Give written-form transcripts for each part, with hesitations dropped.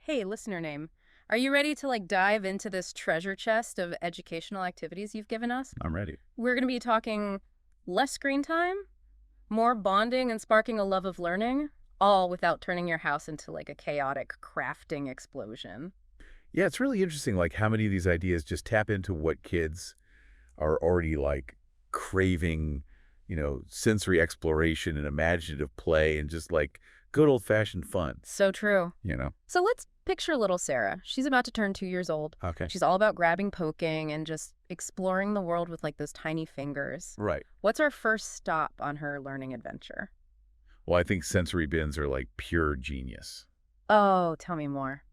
Hey, listener name. Are you ready to dive into this treasure chest of educational activities you've given us? I'm ready. We're going to be talking less screen time, more bonding and sparking a love of learning, all without turning your house into a chaotic crafting explosion. Yeah, it's really interesting, like how many of these ideas just tap into what kids are already craving, sensory exploration and imaginative play and just good old-fashioned fun, So true. you know? So let's picture little Sarah. She's about to turn 2 years old. Okay. She's all about grabbing, poking, and just exploring the world with those tiny fingers. Right. What's our first stop on her learning adventure? Well, I think sensory bins are like pure genius. Oh, tell me more.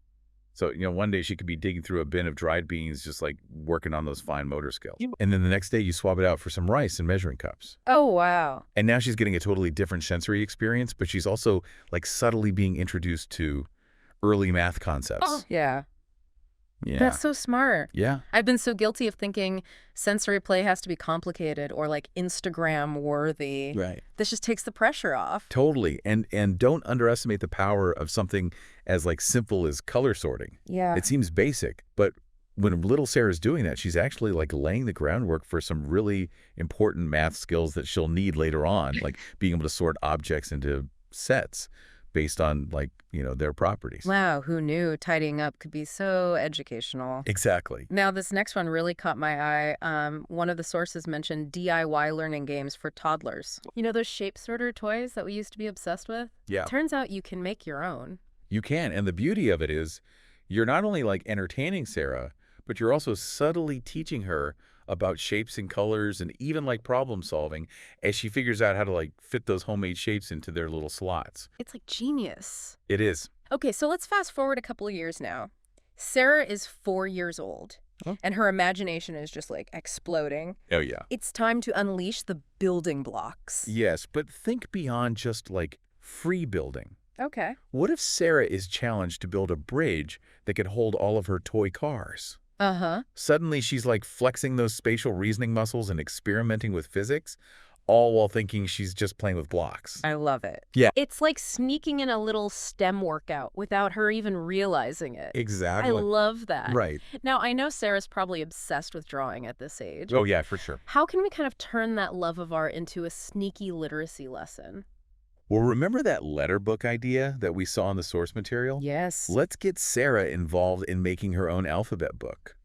So, one day she could be digging through a bin of dried beans, just working on those fine motor skills. You- And then the next day you swap it out for some rice and measuring cups. Oh, wow. And now she's getting a totally different sensory experience, but she's also subtly being introduced to early math concepts. Oh, yeah. Yeah. That's so smart. Yeah. I've been so guilty of thinking sensory play has to be complicated or Instagram worthy. Right. This just takes the pressure off. Totally. And don't underestimate the power of something as simple as color sorting. Yeah. It seems basic, but when little Sarah's doing that, she's actually laying the groundwork for some really important math skills that she'll need later on, like being able to sort objects into sets based on their properties. Wow, who knew tidying up could be so educational? Exactly. Now, this next one really caught my eye. One of the sources mentioned DIY learning games for toddlers. You know those shape sorter toys that we used to be obsessed with? Yeah. Turns out you can make your own. You can. And the beauty of it is you're not only entertaining Sarah, but you're also subtly teaching her about shapes and colors and even problem solving as she figures out how to fit those homemade shapes into their little slots. It's genius. It is. Okay, so let's fast forward a couple of years now. Sarah is 4 years old, Oh. and her imagination is just exploding. Oh, yeah. It's time to unleash the building blocks. Yes, but think beyond just free building. Okay. What if Sarah is challenged to build a bridge that could hold all of her toy cars? Uh-huh. Suddenly she's flexing those spatial reasoning muscles and experimenting with physics, all while thinking she's just playing with blocks. I love it. Yeah. It's like sneaking in a little STEM workout without her even realizing it. Exactly. I love that. Right. Now, I know Sarah's probably obsessed with drawing at this age. Oh, yeah, for sure. How can we kind of turn that love of art into a sneaky literacy lesson? Well, remember that letter book idea that we saw in the source material? Yes. Let's get Sarah involved in making her own alphabet book.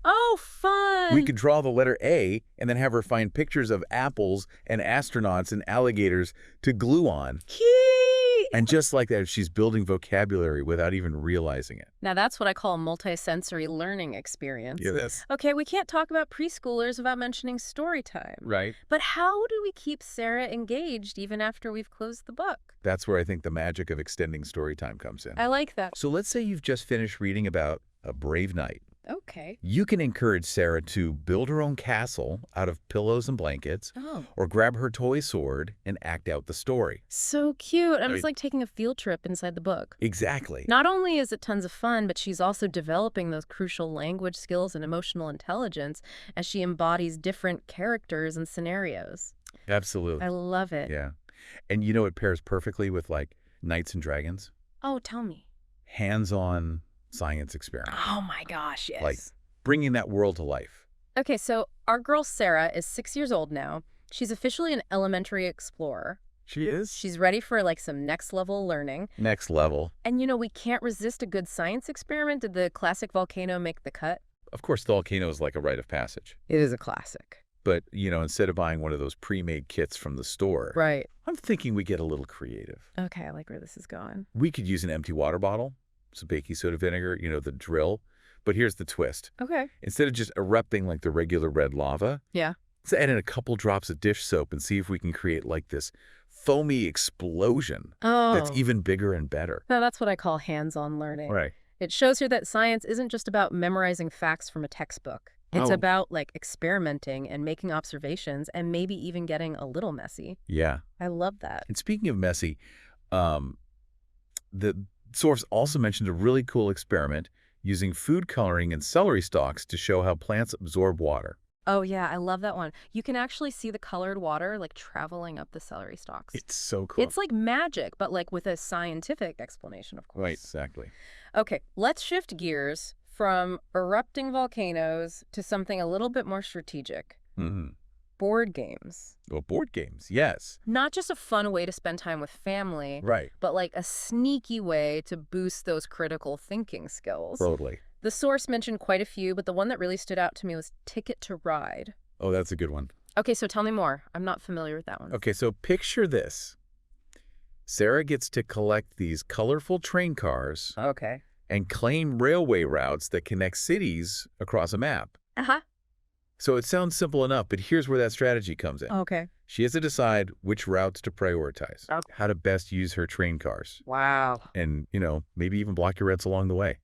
Oh, fun! We could draw the letter A and then have her find pictures of apples and astronauts and alligators to glue on. Key! And just like that, she's building vocabulary without even realizing it. Now, that's what I call a multisensory learning experience. Yes. Okay, we can't talk about preschoolers without mentioning story time. Right. But how do we keep Sarah engaged even after we've closed the book? That's where I think the magic of extending story time comes in. I like that. So let's say you've just finished reading about a brave knight. Okay. You can encourage Sarah to build her own castle out of pillows and blankets, Oh. or grab her toy sword and act out the story. So cute. And it's I- like taking a field trip inside the book. Exactly. Not only is it tons of fun, but she's also developing those crucial language skills and emotional intelligence as she embodies different characters and scenarios. Absolutely. I love it. Yeah. And it pairs perfectly with Knights and Dragons. Oh, tell me. Hands-on science experiment. Oh my gosh, yes. Like bringing that world to life. Okay, so our girl Sarah is 6 years old now. She's officially an elementary explorer. She is. She's ready for some next level learning. Next level. And we can't resist a good science experiment. Did the classic volcano make the cut? Of course, the volcano is like a rite of passage. It is a classic. But, instead of buying one of those pre-made kits from the store, Right. I'm thinking we get a little creative. Okay, I like where this is going. We could use an empty water bottle, some baking soda vinegar, the drill. But here's the twist. Okay. Instead of just erupting like the regular red lava, Yeah. let's add in a couple drops of dish soap and see if we can create this foamy explosion Oh. that's even bigger and better. Now, that's what I call hands-on learning. Right. It shows her that science isn't just about memorizing facts from a textbook. It's Oh. about experimenting and making observations and maybe even getting a little messy. Yeah. I love that. And speaking of messy, the source also mentioned a really cool experiment using food coloring and celery stalks to show how plants absorb water. Oh, yeah, I love that one. You can actually see the colored water, like, traveling up the celery stalks. It's so cool. It's like magic, but, like, with a scientific explanation, of Right, course. exactly. Okay, let's shift gears from erupting volcanoes to something a little bit more strategic. Hmm. Board games. Well, board games, yes. Not just a fun way to spend time with family, Right. but like a sneaky way to boost those critical thinking skills. Totally. The source mentioned quite a few, but the one that really stood out to me was Ticket to Ride. Oh, that's a good one. Okay, so tell me more. I'm not familiar with that one. Okay, so picture this. Sarah gets to collect these colorful train cars Okay. and claim railway routes that connect cities across a map. Uh-huh. So it sounds simple enough, but here's where that strategy comes in. Okay. She has to decide which routes to prioritize, Okay. how to best use her train cars, Wow. and, maybe even block your routes along the way.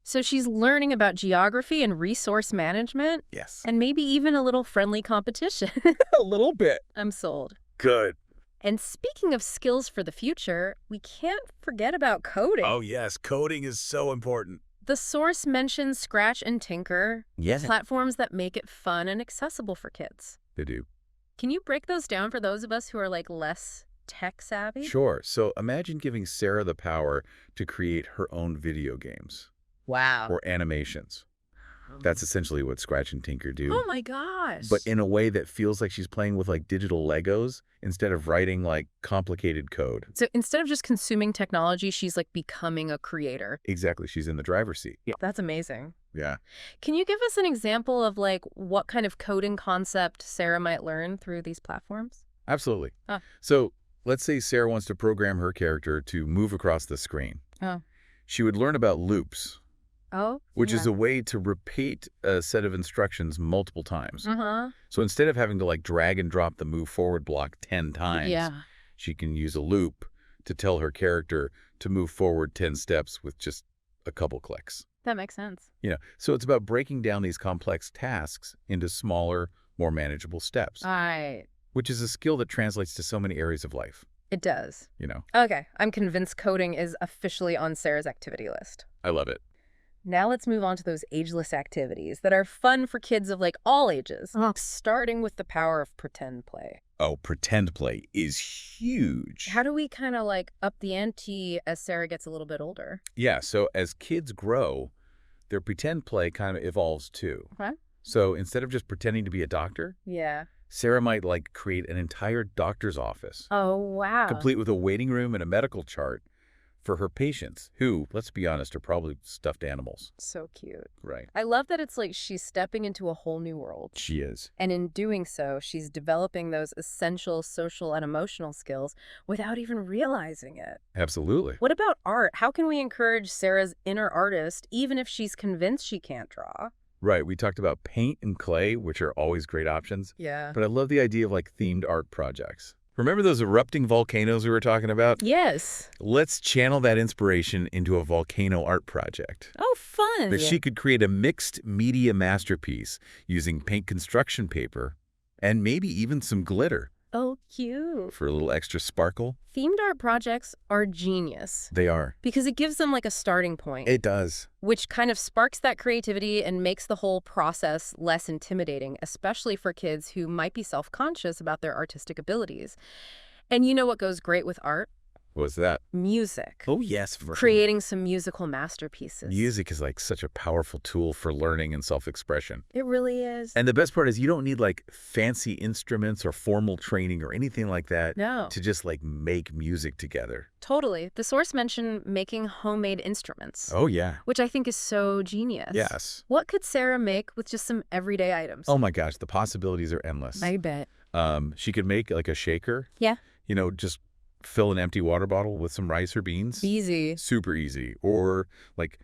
So she's learning about geography and resource management, Yes. and maybe even a little friendly competition. A little bit. I'm sold. Good. And speaking of skills for the future, we can't forget about coding. Oh, yes. Coding is so important. The source mentions Scratch and Tinker, Yes. platforms that make it fun and accessible for kids. They do. Can you break those down for those of us who are like less tech savvy? Sure. So imagine giving Sarah the power to create her own video games Wow. or animations. That's essentially what Scratch and Tinker do. Oh my gosh. But in a way that feels like she's playing with like digital Legos instead of writing like complicated code. So instead of just consuming technology, she's like becoming a creator. Exactly. She's in the driver's seat. That's amazing. Yeah. Can you give us an example of like what kind of coding concept Sarah might learn through these platforms? Absolutely. Ah. So let's say Sarah wants to program her character to move across the screen. Oh. She would learn about loops, Oh. which is a way to repeat a set of instructions multiple times. Uh-huh. So instead of having to like drag and drop the move forward block 10 times, Yeah. she can use a loop to tell her character to move forward 10 steps with just a couple clicks. That makes sense. So it's about breaking down these complex tasks into smaller, more manageable steps, Right. which is a skill that translates to so many areas of life, It does. you know. Okay, I'm convinced coding is officially on Sarah's activity list. I love it. Now let's move on to those ageless activities that are fun for kids of like all ages, starting with the power of pretend play. Oh, pretend play is huge. How do we kind of like up the ante as Sarah gets a little bit older? Yeah, so as kids grow, their pretend play kind of evolves too. Okay. So instead of just pretending to be a doctor, Yeah. Sarah might like create an entire doctor's office, Oh, wow. complete with a waiting room and a medical chart for her patients, who, let's be honest, are probably stuffed animals. So cute. Right. I love that it's like she's stepping into a whole new world. She is. And in doing so, she's developing those essential social and emotional skills without even realizing it. Absolutely. What about art? How can we encourage Sarah's inner artist, even if she's convinced she can't draw? Right. We talked about paint and clay, which are always great options. Yeah. But I love the idea of like themed art projects. Remember those erupting volcanoes we were talking about? Yes. Let's channel that inspiration into a volcano art project. Oh, fun. That she could create a mixed media masterpiece using paint construction paper and maybe even some glitter Oh, cute. for a little extra sparkle. Themed art projects are genius They are. because it gives them like a starting point, It does. which kind of sparks that creativity and makes the whole process less intimidating, especially for kids who might be self-conscious about their artistic abilities. And you know what goes great with art? What's that? Music. Oh, yes. For Creating some musical masterpieces. Music is like such a powerful tool for learning and self-expression. It really is. And the best part is you don't need like fancy instruments or formal training or anything like that No, to just like make music together. totally. The source mentioned making homemade instruments, Oh, yeah. which I think is so genius. Yes. What could Sarah make with just some everyday items? Oh my gosh, the possibilities are endless. I bet. She could make like a shaker. Yeah. Just fill an empty water bottle with some rice or beans. Easy. Super easy. Or like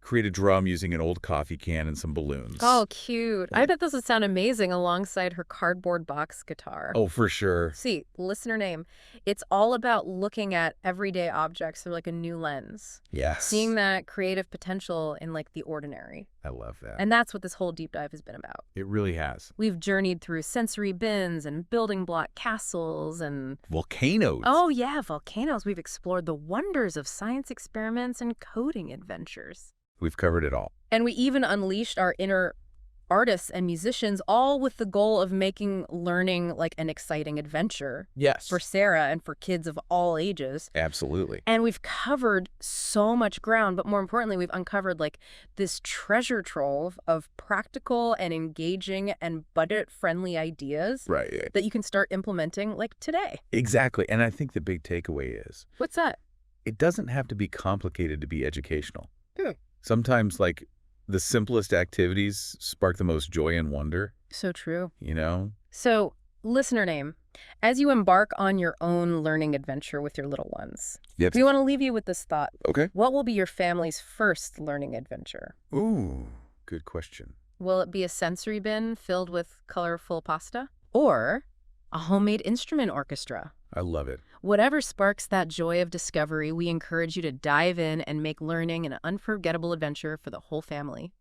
create a drum using an old coffee can and some balloons. Oh, cute. I bet this would sound amazing alongside her cardboard box guitar. Oh, for sure. See, listener name. It's all about looking at everyday objects through like a new lens. Yes. Seeing that creative potential in like the ordinary. I love that. And that's what this whole deep dive has been about. It really has. We've journeyed through sensory bins and building block castles and... Volcanoes. Oh, yeah, volcanoes. We've explored the wonders of science experiments and coding adventures. We've covered it all. And we even unleashed our inner artists and musicians, all with the goal of making learning like an exciting adventure for Yes. Sarah and for kids of all ages. Absolutely. And we've covered so much ground, but more importantly, we've uncovered like this treasure trove of practical and engaging and budget-friendly ideas Right. that you can start implementing like today. Exactly. And I think the big takeaway is What's that? it doesn't have to be complicated to be educational. Hmm. Sometimes, like, the simplest activities spark the most joy and wonder, So true. you know? So, listener name, as you embark on your own learning adventure with your little ones, Yep. we want to leave you with this thought. Okay. What will be your family's first learning adventure? Ooh, good question. Will it be a sensory bin filled with colorful pasta? Or a homemade instrument orchestra? I love it. Whatever sparks that joy of discovery, we encourage you to dive in and make learning an unforgettable adventure for the whole family.